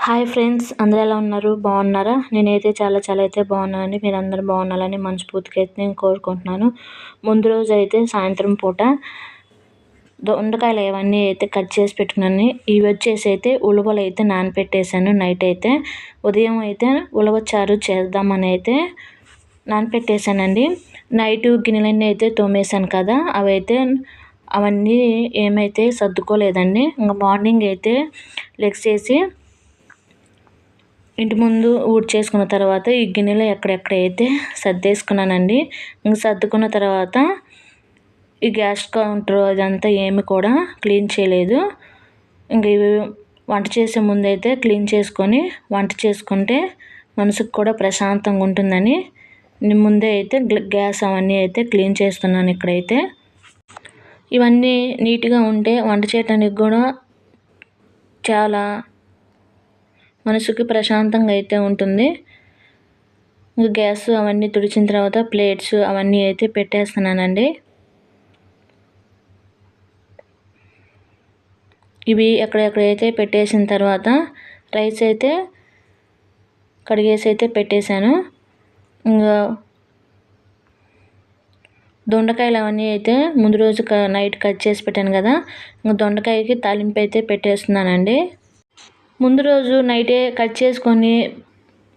Hi friends, అందరూ ఎలా ఉన్నారు? బాగున్నారా? నేనైతే చాలా అయితే బాగున్నానండి. మీరందరూ బాగుండాలని మనస్ఫూర్తిగా అయితే నేను కోరుకుంటున్నాను. ముందు రోజు అయితే సాయంత్రం పూట దొండకాయలు ఇవన్నీ అయితే కట్ చేసి పెట్టుకున్నాను. ఇవి వచ్చేసి అయితే ఉలవలు అయితే నానపెట్టేశాను. నైట్ అయితే ఉదయం అయితే ఉలవచారు చేద్దామని అయితే నానపెట్టేశానండి. నైట్ గిన్నెలన్నీ అయితే తోమేశాను కదా, అవన్నీ ఏమైతే సర్దుకోలేదండి. ఇంకా మార్నింగ్ అయితే లెగ్సేసి ఇంటి ముందు ఊడ్చేసుకున్న తర్వాత ఈ గిన్నెలో ఎక్కడెక్కడైతే సర్దేసుకున్నానండి. ఇంక సర్దుకున్న తర్వాత ఈ గ్యాస్ కౌంటర్ అదంతా ఏమి కూడా క్లీన్ చేయలేదు. ఇంక ఇవి వంట చేసే ముందైతే క్లీన్ చేసుకొని వంట చేసుకుంటే మనసుకు కూడా ప్రశాంతంగా ఉంటుందని ముందే అయితే గ్యాస్ అవన్నీ అయితే క్లీన్ చేస్తున్నాను. ఇక్కడైతే ఇవన్నీ నీట్గా ఉంటే వంట చేయడానికి కూడా చాలా మనసుకి ప్రశాంతంగా అయితే ఉంటుంది. గ్యాస్ అవన్నీ తుడిచిన తర్వాత ప్లేట్స్ అవన్నీ అయితే పెట్టేస్తున్నానండి. ఇవి ఎక్కడెక్కడైతే పెట్టేసిన తర్వాత రైస్ అయితే కడిగేసి అయితే పెట్టేశాను. ఇంకా దొండకాయలు అవన్నీ అయితే ముందు రోజు నైట్ కట్ చేసి పెట్టాను కదా, ఇంకా దొండకాయకి తాలింపు అయితే పెట్టేస్తున్నానండి. ముందు రోజు నైటే కట్ చేసుకొని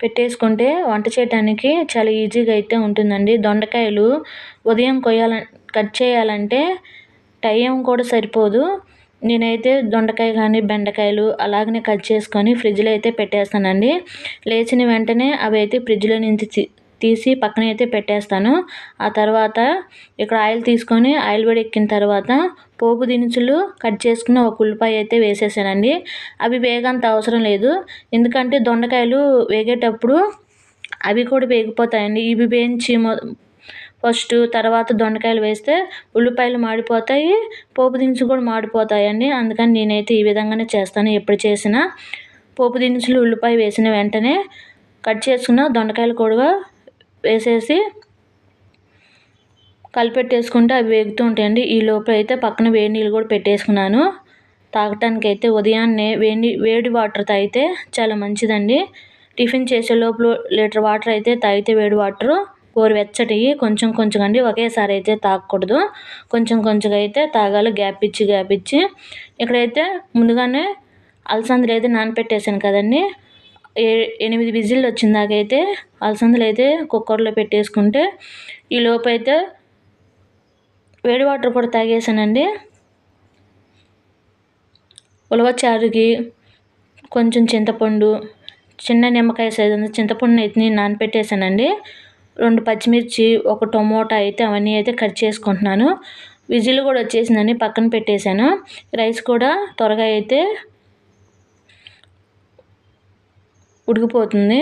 పెట్టేసుకుంటే వంట చేయడానికి చాలా ఈజీగా అయితే ఉంటుందండి. దొండకాయలు ఉదయం కట్ చేయాలంటే టైం కూడా సరిపోదు. నేనైతే దొండకాయ కానీ బెండకాయలు అలాగనే కట్ చేసుకొని ఫ్రిడ్జ్లో అయితే పెట్టేస్తానండి. లేచిన వెంటనే అవి అయితే ఫ్రిడ్జ్లో నుంచి తీసి పక్కన అయితే పెట్టేస్తాను. ఆ తర్వాత ఇక్కడ ఆయిల్ తీసుకొని ఆయిల్ వేడెక్కిన తర్వాత పోపు దినుసులు కట్ చేసుకున్న ఒక ఉల్లిపాయ అయితే వేసేసానండి. అవి వేగంత అవసరం లేదు, ఎందుకంటే దొండకాయలు వేగేటప్పుడు అవి కూడా వేగిపోతాయండి. ఇవి వేయించి ఫస్ట్ తర్వాత దొండకాయలు వేస్తే ఉల్లిపాయలు మాడిపోతాయి, పోపు దినుసులు కూడా మాడిపోతాయండి. అందుకని నేనైతే ఈ విధంగానే చేస్తాను. ఎప్పుడు చేసినా పోపు దినుసులు ఉల్లిపాయ వేసిన వెంటనే కట్ చేసుకున్న దొండకాయలు కూడా వేసేసి కలిపెట్టేసుకుంటే అవి వేగుతూ ఉంటాయండి. ఈ లోపల అయితే పక్కన వేడి నీళ్ళు కూడా పెట్టేసుకున్నాను. తాగటానికి అయితే ఉదయాన్నే వేడి వాటర్ తాగితే చాలా మంచిదండి. టిఫిన్ చేసే లోపల లీటర్ వాటర్ అయితే తాగితే వేడి వాటరు గోరువెచ్చటివి కొంచెం అండి, ఒకేసారి అయితే తాగకూడదు. కొంచెంగా అయితే తాగాలి, గ్యాప్ ఇచ్చి. ఇక్కడైతే ముందుగానే అలసందలు అయితే నానపెట్టేసాను కదండి. 8 విజిల్లు వచ్చిన దాకా అయితే అలసందలు అయితే కుక్కర్లో పెట్టేసుకుంటే ఈ లోపు అయితే వేడి వాటర్ కూడా తాగేసానండి. ఉలవచారుకి కొంచెం చింతపండు, చిన్న నిమ్మకాయ సైజు చింతపండుని అయితే నేను నానపెట్టేసానండి. 2 పచ్చిమిర్చి, 1 టమోటా అయితే అవన్నీ అయితే కట్ చేసుకుంటున్నాను. విజిల్ కూడా వచ్చేసిందని పక్కన పెట్టేశాను. రైస్ కూడా త్వరగా అయితే ఉడికిపోతుంది.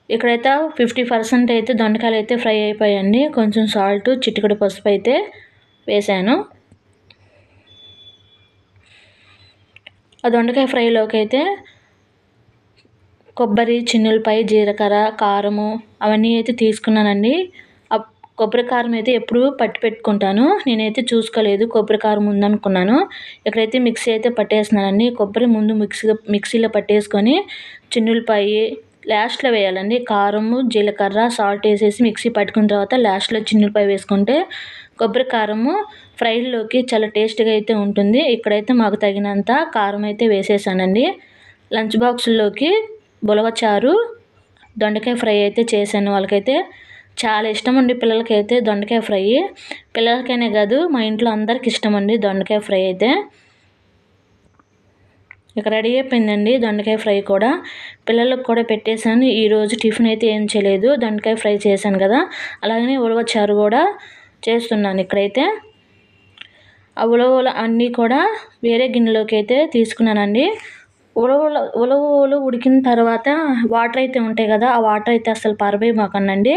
ఇక్కడైతే 50% అయితే దొండకాయలు అయితే ఫ్రై అయిపోయాయండి. కొంచెం సాల్ట్, చిటికెడు పసుపు అయితే వేసాను. ఆ దొండకాయ ఫ్రైలోకి అయితే కొబ్బరి, చిన్నులపాయ, జీలకర్ర, కారము అవన్నీ అయితే తీసుకున్నానండి. కొబ్బరి కారం అయితే ఎప్పుడు పట్టి పెట్టుకుంటాను. నేనైతే చూసుకోలేదు, కొబ్బరి కారం ఉందనుకున్నాను. ఇక్కడైతే మిక్సీ అయితే పట్టేస్తున్నానండి. కొబ్బరి ముందు మిక్సీలో పట్టేసుకొని చిన్నులపాయ లాస్ట్లో వేయాలండి. కారము, జీలకర్ర, సాల్ట్ వేసేసి మిక్సీ పట్టుకున్న తర్వాత లాస్ట్లో చిన్నులపాయ వేసుకుంటే కొబ్బరి కారము ఫ్రైలోకి చాలా టేస్ట్గా అయితే ఉంటుంది. ఇక్కడైతే మాకు తగినంత కారం అయితే వేసేసానండి. లంచ్ బాక్సుల్లోకి ఉలవచారు, దొండకాయ ఫ్రై అయితే చేశాను. వాళ్ళకైతే చాలా ఇష్టం అండి, పిల్లలకైతే దొండకాయ ఫ్రై. పిల్లలకైనా కాదు, మా ఇంట్లో అందరికి ఇష్టం అండి దొండకాయ ఫ్రై అయితే. ఇక రెడీ అయిపోయిందండి దొండకాయ ఫ్రై కూడా. పిల్లలకు కూడా పెట్టేశాను. ఈరోజు టిఫిన్ అయితే ఏం చేయలేదు, దొండకాయ ఫ్రై చేశాను కదా, అలాగనే ఉలవచారు కూడా చేస్తున్నాను. ఇక్కడైతే ఆ ఉలవలు అన్నీ కూడా వేరే గిన్నెలోకి అయితే తీసుకున్నానండి. ఉలవలు ఉడికిన తర్వాత వాటర్ అయితే ఉంటాయి కదా, ఆ వాటర్ అయితే అసలు పారబోయమాకండి.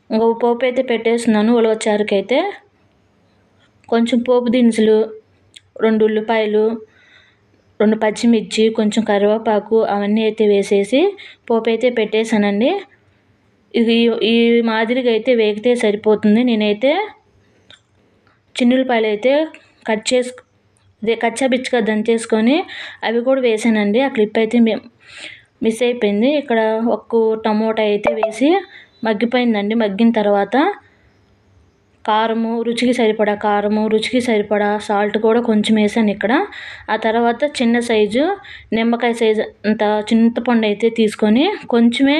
ఇంకో పోపు అయితే పెట్టేస్తున్నాను. ఉలవచారుకి అయితే కొంచెం పోపు దినుసులు, 2 ఉల్లిపాయలు, 2 పచ్చిమిర్చి, కొంచెం కరివేపాకు అవన్నీ అయితే వేసేసి పోపు అయితే పెట్టేశానండి. ఇది ఈ మాదిరిగా అయితే వేగితే సరిపోతుంది. నేనైతే చిన్నులపాయలు అయితే కట్ చేసి అదే కచ్చాపిచ్చిగా దంచేసుకొని అవి కూడా వేసానండి. ఆ క్లిప్ అయితే మిస్ అయిపోయింది. ఇక్కడ ఒక్క టమోటా అయితే వేసి మగ్గిపోయిందండి. మగ్గిన తర్వాత రుచికి సరిపడా సాల్ట్ కూడా కొంచెం వేసాను ఇక్కడ. ఆ తర్వాత చిన్న సైజు నిమ్మకాయ సైజు అంత చింతపండు అయితే తీసుకొని కొంచెమే,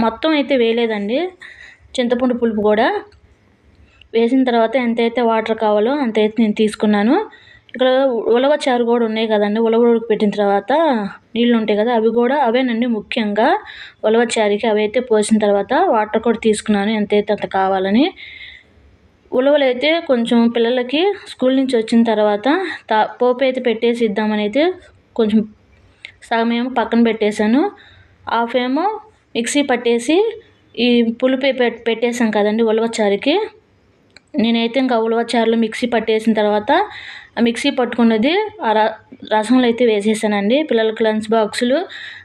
మొత్తం అయితే వేయలేదండి, చింతపండు పులుపు కూడా వేసిన తర్వాత ఎంతైతే వాటర్ కావాలో అంతైతే నేను తీసుకున్నాను. ఇక్కడ ఉలవచారు కూడా ఉన్నాయి కదండి. ఉలవ పెట్టిన తర్వాత నీళ్ళు ఉంటాయి కదా, అవేనండి ముఖ్యంగా ఉలవచారుకి. అవి అయితే పోసిన తర్వాత వాటర్ కూడా తీసుకున్నాను ఎంతైతే అంత కావాలని. ఉలవలు అయితే కొంచెం పిల్లలకి స్కూల్ నుంచి వచ్చిన తర్వాత పోపు అయితే పెట్టేసి ఇద్దామని అయితే కొంచెం సగం ఏమో పక్కన పెట్టేశాను. హాఫ్ ఏమో మిక్సీ పట్టేసి ఈ పులుపు పెట్టేసాం కదండి ఉలవచారుకి. నేనైతే ఇంకా ఉలవచారులో మిక్సీ పట్టేసిన తర్వాత ఆ మిక్సీ పట్టుకున్నది రసంలో అయితే వేసేసానండి. పిల్లలకి లంచ్ బాక్సులు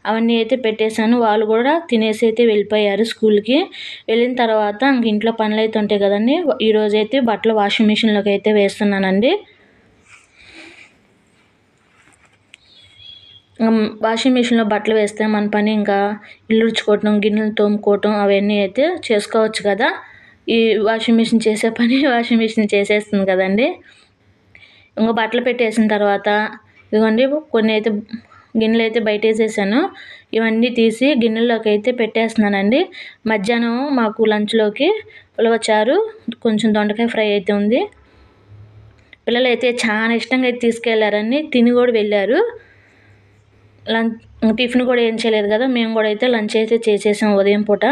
అవన్నీ అయితే పెట్టేశాను. వాళ్ళు కూడా తినేసి అయితే వెళ్ళిపోయారు స్కూల్కి. వెళ్ళిన తర్వాత ఇంక ఇంట్లో పనులు అయితే ఉంటాయి కదండి. ఈరోజు అయితే బట్టలు వాషింగ్ మిషన్లోకి అయితే వేస్తున్నానండి. వాషింగ్ మిషన్లో బట్టలు వేస్తే మన పని ఇంకా ఇల్లు ఉడుచుకోవటం, గిన్నెలు తోముకోవటం అవన్నీ అయితే చేసుకోవచ్చు కదా. ఈ వాషింగ్ మిషన్ చేసే పని వాషింగ్ మిషన్ చేసేస్తుంది కదండి. ఇంకా బట్టలు పెట్టేసిన తర్వాత ఇదిగోండి కొన్ని అయితే గిన్నెలు అయితే బయట వేసేసాను. ఇవన్నీ తీసి గిన్నెల్లోకి అయితే పెట్టేస్తున్నానండి. మధ్యాహ్నం మాకు లంచ్లోకి ఉలవచారు, కొంచెం దొండకాయ ఫ్రై అయితే ఉంది. పిల్లలు అయితే చాలా ఇష్టంగా అయితే తీసుకెళ్లారని తిని కూడా వెళ్ళారు. టిఫిన్ కూడా ఏం చేయలేదు కదా, మేము కూడా అయితే లంచ్ అయితే చేసేసాం ఉదయం పూట.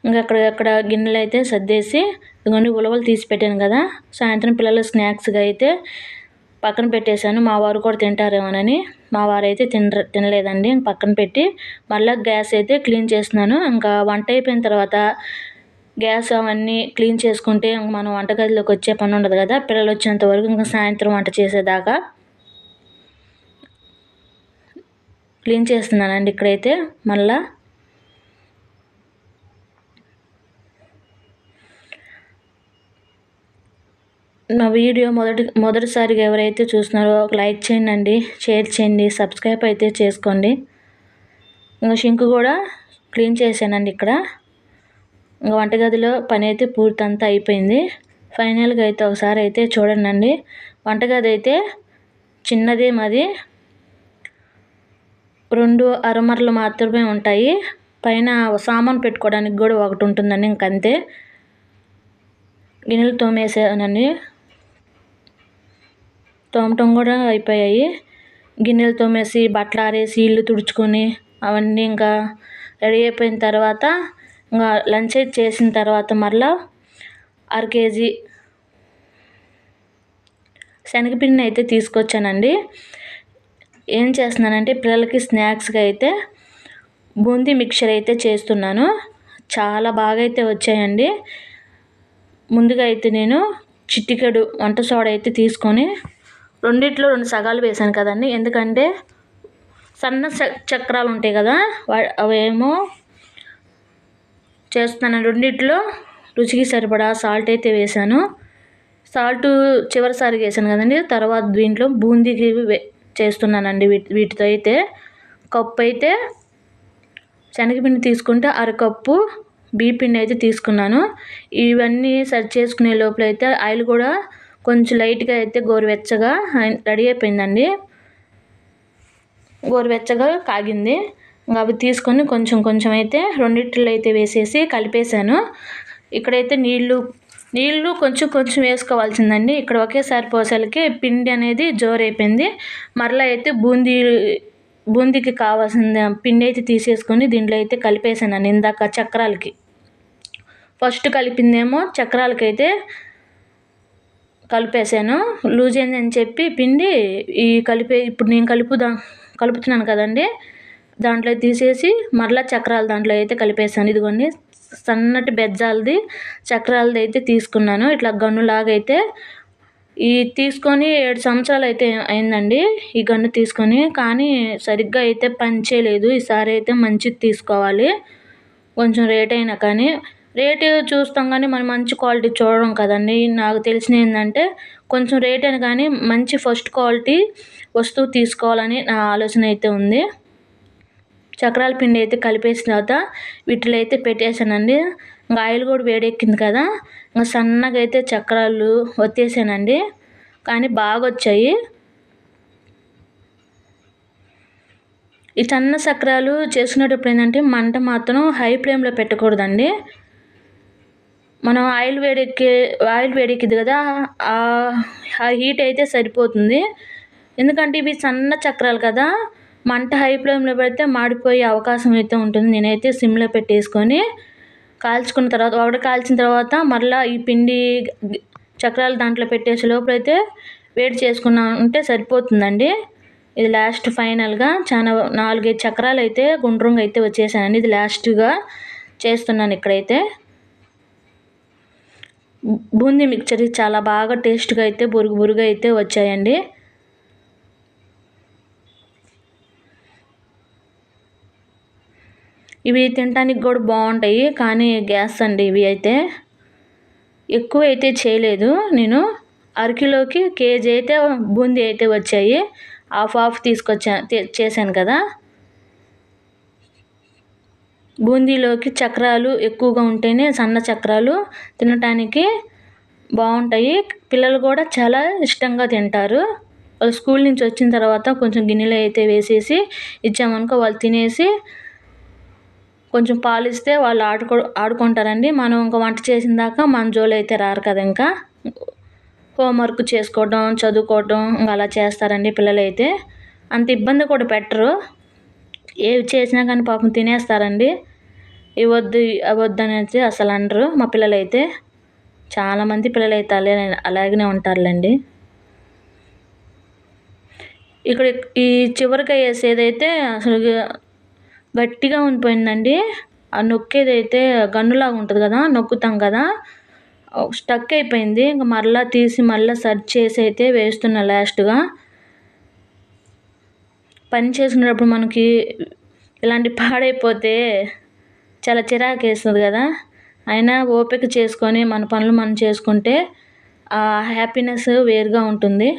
ఇంకా అక్కడ గిన్నెలు అయితే సర్దేసి ఇదిగోండి ఉలవలు తీసి పెట్టాను కదా, సాయంత్రం పిల్లల స్నాక్స్గా అయితే పక్కన పెట్టేశాను. మా వారు కూడా తింటారేమోనని. మా వారు అయితే తినలేదండి. పక్కన పెట్టి మళ్ళీ గ్యాస్ అయితే క్లీన్ చేస్తున్నాను. ఇంకా వంట అయిపోయిన తర్వాత గ్యాస్ అవన్నీ క్లీన్ చేసుకుంటే మనం వంటగదిలోకి వచ్చే పని ఉండదు కదా, పిల్లలు వచ్చేంత వరకు. ఇంకా సాయంత్రం వంట చేసేదాకా క్లీన్ చేస్తున్నానండి. ఇక్కడైతే మళ్ళీ నా వీడియో మొదటిసారిగా ఎవరైతే చూస్తున్నారో ఒక లైక్ చేయండి, షేర్ చేయండి, సబ్స్క్రైబ్ అయితే చేసుకోండి. ఇంకా షింక్ కూడా క్లీన్ చేశానండి. ఇక్కడ ఇంకా వంటగదిలో పని అయితే పూర్తంతా అయిపోయింది. ఫైనల్గా అయితే ఒకసారి అయితే చూడండి. వంటగది అయితే చిన్నదే, మాది 2 అరమరలు మాత్రమే ఉంటాయి. పైన సామాన్ పెట్టుకోవడానికి కూడా ఒకటి ఉంటుందండి. ఇంకంతే. గిన్నెలు తోమేసానండి, తోమటం కూడా అయిపోయాయి. గిన్నెలు తోమేసి బట్టలు ఆరేసి ఇల్లు తుడుచుకొని అవన్నీ ఇంకా రెడీ అయిపోయిన తర్వాత ఇంకా లంచ్ అయితే చేసిన తర్వాత మరలా 1/2 కేజీ శనగపిండిని అయితే తీసుకొచ్చానండి. ఏం చేస్తున్నానంటే పిల్లలకి స్నాక్స్గా అయితే బూందీ మిక్చర్ అయితే చేస్తున్నాను. చాలా బాగా అయితే వచ్చాయండి. ముందుగా అయితే నేను చిటికెడు వంట సోడా అయితే తీసుకొని 2 సగాలు వేసాను కదండి. ఎందుకంటే సన్న చక్రాలు ఉంటాయి కదా, అవేమో చేస్తున్నాను. 2 రుచికి సరిపడా సాల్ట్ అయితే వేసాను. సాల్ట్ చివరిసారిగా వేసాను కదండి. తర్వాత దీంట్లో బూందీకి చేస్తున్నానండి. వీటితో అయితే కప్పు అయితే శనగపిండి తీసుకుంటే 1/2 కప్పు బియ్యపిండి అయితే తీసుకున్నాను. ఇవన్నీ సెట్ చేసుకునే లోపల అయితే ఆయిల్ కూడా కొంచెం లైట్గా అయితే గోరువెచ్చగా రెడీ అయిపోయిందండి. గోరువెచ్చగా కాగింది. అవి తీసుకొని కొంచెం అయితే 2 అయితే వేసేసి కలిపేశాను. ఇక్కడైతే నీళ్ళు కొంచెం వేసుకోవాల్సిందండి. ఇక్కడ ఒకేసారి పోసేలకి పిండి అనేది జోరైపోయింది. మరలా అయితే బూందీకి కావాల్సిన పిండి అయితే తీసేసుకొని దీంట్లో అయితే కలిపేసాను. ఇందాక చక్రాలకి ఫస్ట్ కలిపిందేమో చక్రాలకైతే కలిపేసాను. లూజ్ అయిందని చెప్పి పిండి ఇప్పుడు నేను కలుపుతున్నాను కదండి, దాంట్లో తీసేసి మరలా చక్రాలు దాంట్లో అయితే కలిపేసాను. ఇదిగోండి సన్నటి బెజ్జాలది చక్రాలది అయితే తీసుకున్నాను. ఇట్లా గన్నులాగా అయితే తీసుకొని 7 సంవత్సరాలు అయితే అయిందండి ఈ గన్ను తీసుకొని. కానీ సరిగ్గా అయితే పనిచేయలేదు. ఈసారి అయితే మంచిది తీసుకోవాలి, కొంచెం రేట్ అయినా కానీ. రేటు చూస్తాం కానీ మనం మంచి క్వాలిటీ చూడడం కదండి. నాకు తెలిసింది ఏంటంటే కొంచెం రేట్ అయినా కానీ మంచి ఫస్ట్ క్వాలిటీ వస్తువు తీసుకోవాలని నా ఆలోచన అయితే ఉంది. చక్రాల పిండి అయితే కలిపేసిన తర్వాత వీటిలో అయితే పెట్టేసానండి. ఇంకా ఆయిల్ కూడా వేడెక్కింది కదా, ఇంకా సన్నగా అయితే చక్రాలు ఒత్తేసానండి. కానీ బాగా వచ్చాయి. ఈ సన్న చక్రాలు చేసుకునేటప్పుడు ఏంటంటే మంట మాత్రం హై ఫ్లేమ్లో పెట్టకూడదండి. మనం ఆయిల్ వేడెక్కింది కదా, ఆ హీట్ అయితే సరిపోతుంది. ఎందుకంటే ఇవి సన్న చక్రాలు కదా, మంట హై ఫ్లేమ్లో పెడితే మాడిపోయే అవకాశం అయితే ఉంటుంది. నేనైతే సిమ్లో పెట్టేసుకొని కాల్చుకున్న తర్వాత ఒకటి కాల్చిన తర్వాత మరలా ఈ పిండి చక్రాలు దాంట్లో పెట్టేసే లోపలైతే వేడి చేసుకున్నా ఉంటే సరిపోతుందండి. ఇది లాస్ట్ ఫైనల్గా చాలా 4-5 చక్రాలు అయితే గుండ్రంగా అయితే వచ్చేసానండి. ఇది లాస్ట్గా చేస్తున్నాను ఇక్కడైతే. బూందీ మిక్చర్ చాలా బాగా టేస్ట్గా అయితే బురుగు అయితే వచ్చాయండి. ఇవి తినడానికి కూడా బాగుంటాయి, కానీ గ్యాస్ అండి. ఇవి అయితే ఎక్కువ అయితే చేయలేదు నేను. అరకిలోకి కేజీ అయితే బూందీ అయితే వచ్చాయి. హాఫ్ చేశాను కదా. బూందీలోకి చక్రాలు ఎక్కువగా ఉంటేనే సన్న చక్రాలు తినటానికి బాగుంటాయి. పిల్లలు కూడా చాలా ఇష్టంగా తింటారు. వాళ్ళు స్కూల్ నుంచి వచ్చిన తర్వాత కొంచెం గిన్నెలో అయితే వేసేసి ఇచ్చామనుకో వాళ్ళు తినేసి కొంచెం పాలు ఇస్తే వాళ్ళు ఆడుకుంటారండి. మనం ఇంకా వంట చేసిన దాకా మన జోలు అయితే రారు కదా. ఇంకా హోంవర్క్ చేసుకోవడం, చదువుకోవడం ఇంకా అలా చేస్తారండి పిల్లలు అయితే. అంత ఇబ్బంది కూడా పెట్టరు. ఏవి చేసినా కానీ పాపం తినేస్తారండి. ఇవద్దు అవద్దు అనేది అసలు అనరు మా పిల్లలైతే. చాలామంది పిల్లలైతే అలాగనే ఉంటారులేండి. ఇక్కడ ఈ చివరికాయ వేసేదైతే అసలు గట్టిగా ఉండిపోయిందండి. ఆ నొక్కేదైతే గన్నులాగా ఉంటుంది కదా, నొక్కుతాం కదా, స్టక్ అయిపోయింది. ఇంకా మరలా తీసి మళ్ళీ సర్చ్ చేసి అయితే వేస్తున్నా లాస్ట్గా. పని చేసుకునేటప్పుడు మనకి ఇలాంటి పాడైపోతే చాలా చిరాకు వేస్తుంది కదా. అయినా ఓపిక చేసుకొని మన పనులు మనం చేసుకుంటే ఆ హ్యాపీనెస్ వేరుగా ఉంటుంది.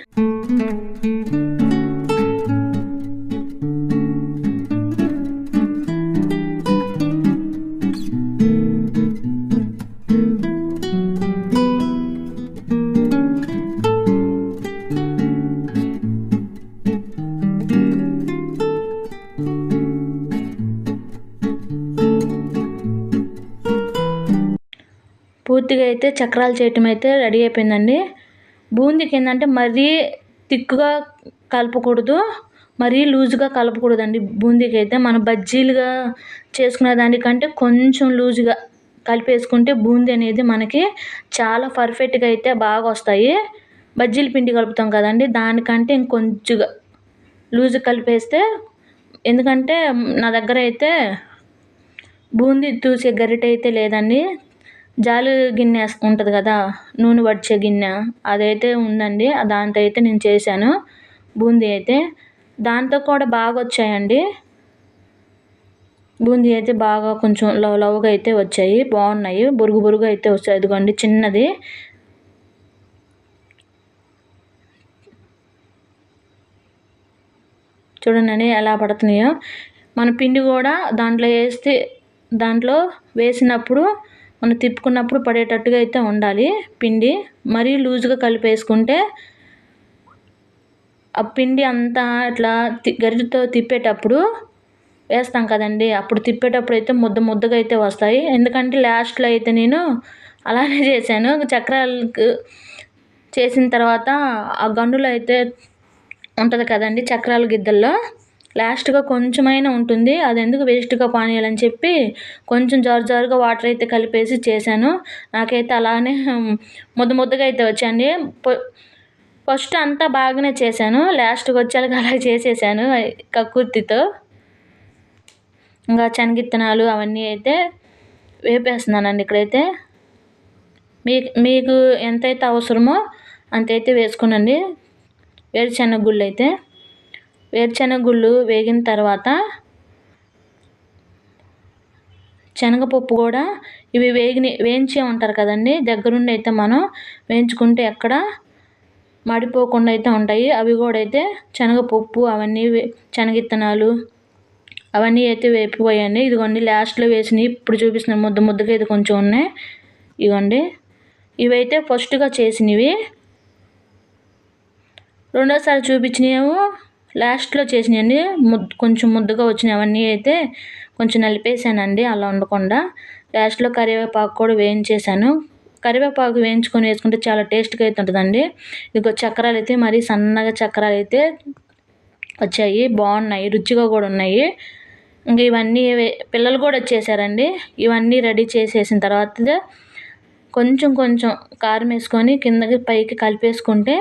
పూర్తిగా అయితే చక్రాలు చేయటం అయితే రెడీ అయిపోయిందండి. బూందీకి ఏంటంటే మరీ థిక్గా కలపకూడదు, మరీ లూజుగా కలపకూడదండి. బూందీకి అయితే మనం బజ్జీలుగా చేసుకునే దానికంటే కొంచెం లూజుగా కలిపేసుకుంటే బూందీ అనేది మనకి చాలా పర్ఫెక్ట్గా అయితే బాగా వస్తాయి. బజ్జీల పిండి కలుపుతాం కదండి, దానికంటే ఇంకొంచెంగా లూజు కలిపేస్తే. ఎందుకంటే నా దగ్గర అయితే బూందీ తూసే గరిటె అయితే లేదండి. జాలి గిన్నె ఉంటుంది కదా, నూనె వడిచే గిన్నె, అదైతే ఉందండి. దాంతో అయితే నేను చేశాను బూందీ అయితే. దాంతో కూడా బాగా వచ్చాయండి. బూందీ అయితే బాగా కొంచెం లవ్గా అయితే వచ్చాయి, బాగున్నాయి. బురుగు అయితే వచ్చాయి. ఇదిగోండి చిన్నది. చూడండి ఎలా పడుతున్నాయో. మన పిండి కూడా దాంట్లో వేసినప్పుడు మనం తిప్పుకున్నప్పుడు పడేటట్టుగా అయితే ఉండాలి పిండి. మరీ లూజుగా కలిపేసుకుంటే ఆ పిండి అంతా ఇట్లా గరిటెతో తిప్పేటప్పుడు వేస్తాం కదండి, అప్పుడు తిప్పేటప్పుడు అయితే ముద్దగా అయితే వస్తాయి. ఎందుకంటే లాస్ట్లో అయితే నేను అలానే చేశాను. చక్రాలకు చేసిన తర్వాత ఆ గన్నులో అయితే ఉంటుంది కదండి చక్రాల గిద్దల్లో, లాస్ట్గా కొంచెమైనా ఉంటుంది. అది ఎందుకు వేస్ట్గా పానీయాలని చెప్పి కొంచెం జారుగా వాటర్ అయితే కలిపేసి చేశాను. నాకైతే అలానే ముద్దగా అయితే వచ్చాయండి. ఫస్ట్ అంతా బాగానే చేశాను, లాస్ట్కి వచ్చేలాగా అలా చేసేసాను కక్కుర్తితో. ఇంకా శనగిత్తనాలు అవన్నీ అయితే వేపేస్తున్నానండి ఇక్కడైతే. మీకు ఎంతైతే అవసరమో అంతైతే వేసుకునండి. వేరుశనగ గుళ్ళు వేగిన తర్వాత శనగపప్పు కూడా ఇవి వేయించే ఉంటారు కదండి, దగ్గరుండి అయితే మనం వేయించుకుంటే ఎక్కడ మాడిపోకుండా అయితే ఉంటాయి. అవి కూడా అయితే శనగపప్పు అవన్నీ శనగిత్తనాలు అవన్నీ అయితే వేపిపోయాయండి. ఇదిగోండి లాస్ట్లో వేసినవి ఇప్పుడు చూపిస్తున్నాను, ముద్దగా ఇది కొంచెం ఉన్నాయి. ఇవ్వండి, ఇవైతే ఫస్ట్గా చేసినవి. రెండోసారి చూపించినవి లాస్ట్లో చేసినాయండి, కొంచెం ముద్దగా వచ్చినాయి. అవన్నీ అయితే కొంచెం నలిపేసానండి అలా ఉండకుండా. లాస్ట్లో కరివేపాకు కూడా వేయించేసాను. కరివేపాకు వేయించుకొని వేసుకుంటే చాలా టేస్ట్గా అయితే ఉంటుందండి. ఇదిగో చక్రాలు అయితే మరీ సన్నగా చక్రాలు అయితే వచ్చాయి, బాగున్నాయి, రుచిగా కూడా ఉన్నాయి. ఇంక ఇవన్నీ పిల్లలు కూడా వచ్చేసారండి. ఇవన్నీ రెడీ చేసేసిన తర్వాత కొంచెం కొంచెం కారం వేసుకొని కిందకి పైకి కలిపేసుకుంటే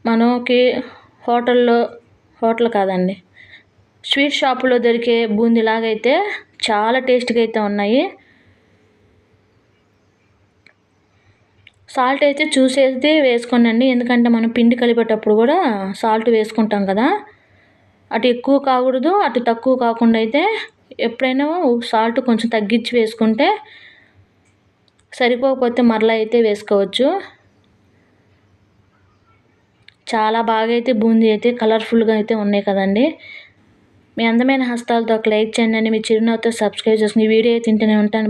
మనకి హోటల్ కాదండి, స్వీట్ షాపులో దొరికే బూందీలాగా అయితే చాలా టేస్ట్గా అయితే ఉన్నాయి. సాల్ట్ అయితే చూసేది వేసుకోండి, ఎందుకంటే మనం పిండి కలిపేటప్పుడు కూడా సాల్ట్ వేసుకుంటాం కదా, అటు ఎక్కువ కాకూడదు అటు తక్కువ కాకుండా అయితే ఎప్పుడైనా సాల్ట్ కొంచెం తగ్గించి వేసుకుంటే సరిపోకపోతే మరలా అయితే వేసుకోవచ్చు. చాలా బాగా అయితే బూందీ అయితే కలర్ఫుల్గా అయితే ఉన్నాయి కదండి. మీ అందమైన హస్తాలతో ఒక లైక్ చేయండి, మీ చిరునవ్వుతో సబ్స్క్రైబ్ చేసుకుని ఈ వీడియో తింటూనే ఉంటాను.